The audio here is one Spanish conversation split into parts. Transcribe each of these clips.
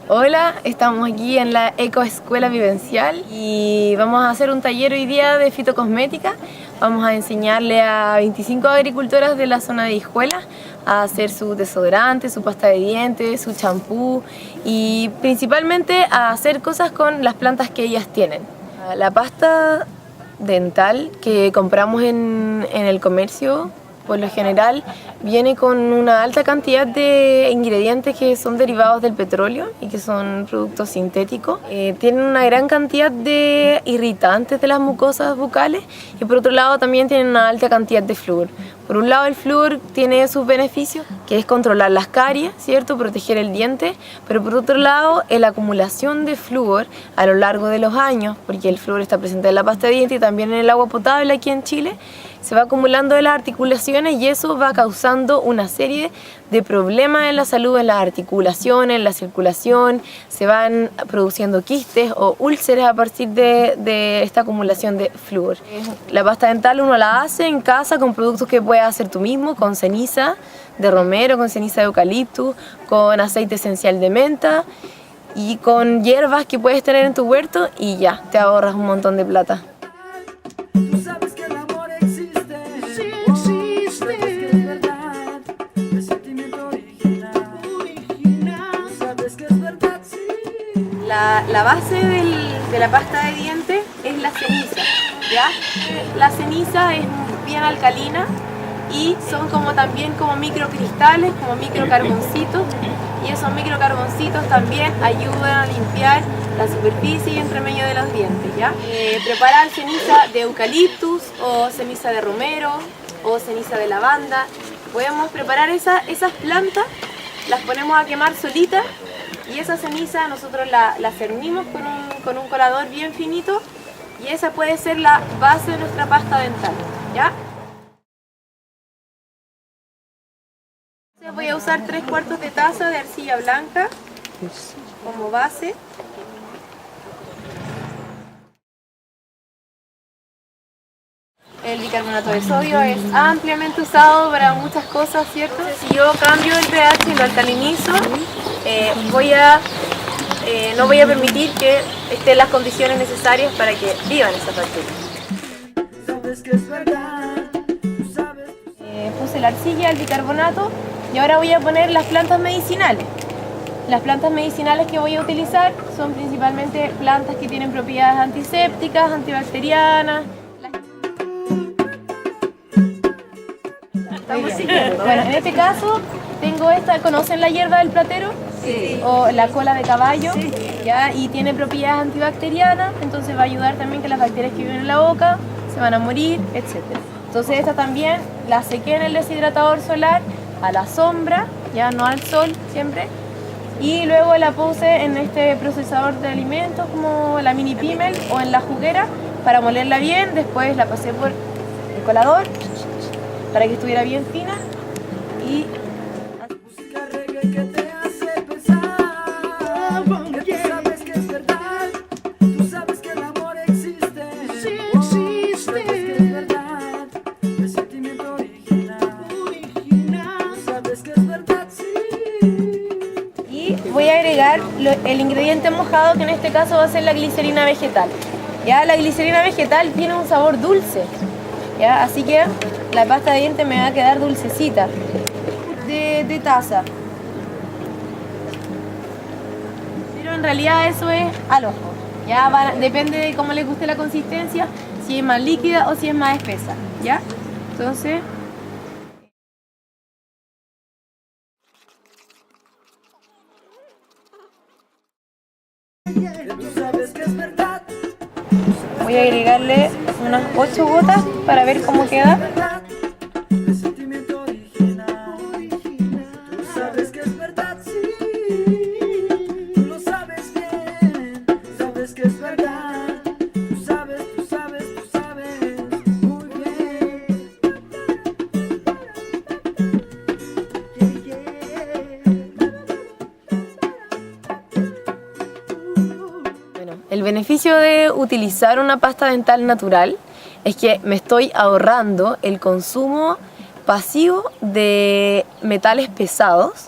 Hola, estamos aquí en la Ecoescuela Vivencial y vamos a hacer un taller hoy día de fitocosmética. Vamos a enseñarle a 25 agricultoras de la zona de Hijuela a hacer su desodorante, su pasta de dientes, su champú y principalmente a hacer cosas con las plantas que ellas tienen. La pasta dental que compramos en el comercio, por lo general, viene con una alta cantidad de ingredientes que son derivados del petróleo y que son productos sintéticos. Tienen una gran cantidad de irritantes de las mucosas bucales y por otro lado también tienen una alta cantidad de flúor. Por un lado el flúor tiene sus beneficios, que es controlar las caries, ¿cierto? Proteger el diente, pero por otro lado la acumulación de flúor a lo largo de los años, porque el flúor está presente en la pasta de dientes y también en el agua potable aquí en Chile, se va acumulando en las articulaciones y eso va causando una serie de problemas en la salud, en las articulaciones, en la circulación, se van produciendo quistes o úlceras a partir de esta acumulación de flúor. La pasta dental uno la hace en casa con productos que puedes hacer tú mismo, con ceniza de romero, con ceniza de eucalipto, con aceite esencial de menta y con hierbas que puedes tener en tu huerto y ya, te ahorras un montón de plata. La base de la pasta de dientes es la ceniza, ¿ya? La ceniza es bien alcalina y son también como microcristales, como microcarboncitos, y esos microcarboncitos también ayudan a limpiar la superficie y entre medio de los dientes, ¿ya? Preparar ceniza de eucaliptus o ceniza de romero o ceniza de lavanda. Podemos preparar esas plantas, las ponemos a quemar solitas. Y esa ceniza nosotros la cernimos con un colador bien finito y esa puede ser la base de nuestra pasta dental, ¿ya? Entonces voy a usar 3/4 de taza de arcilla blanca como base. El bicarbonato de sodio es ampliamente usado para muchas cosas, ¿cierto? Si yo cambio el pH y lo alcalinizo, no voy a permitir que estén las condiciones necesarias para que vivan esas bacterias. Puse la arcilla, el bicarbonato y ahora voy a poner las plantas medicinales. Las plantas medicinales que voy a utilizar son principalmente plantas que tienen propiedades antisépticas, antibacterianas. Bueno, en este caso tengo esta, ¿conocen la hierba del platero? Sí. O la cola de caballo, sí. ¿Ya? Y tiene propiedades antibacterianas, entonces va a ayudar también que las bacterias que viven en la boca se van a morir, etc. Entonces esta también la sequé en el deshidratador solar, a la sombra, ya no al sol siempre, y luego la puse en este procesador de alimentos como la mini Pimel o en la juguera para molerla bien. Después la pasé por el colador para que estuviera bien fina y voy a agregar el ingrediente mojado, que en este caso va a ser la glicerina vegetal. ¿Ya? La glicerina vegetal tiene un sabor dulce, ¿ya? Así que la pasta de dientes me va a quedar dulcecita. De taza. Pero en realidad eso es al ojo. ¿Ya? Depende de cómo les guste la consistencia, si es más líquida o si es más espesa. ¿Ya? Entonces... voy a agregarle unas 8 gotas para ver cómo queda. El beneficio de utilizar una pasta dental natural es que me estoy ahorrando el consumo pasivo de metales pesados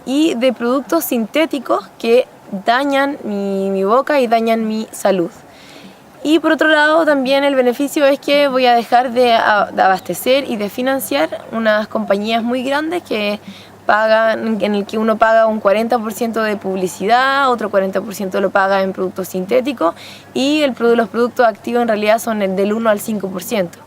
y de productos sintéticos que dañan mi boca y dañan mi salud. Y por otro lado también el beneficio es que voy a dejar de abastecer y de financiar unas compañías muy grandes que pagan, en el que uno paga un 40% de publicidad, otro 40% lo paga en productos sintéticos y los productos activos en realidad son del 1 al 5%.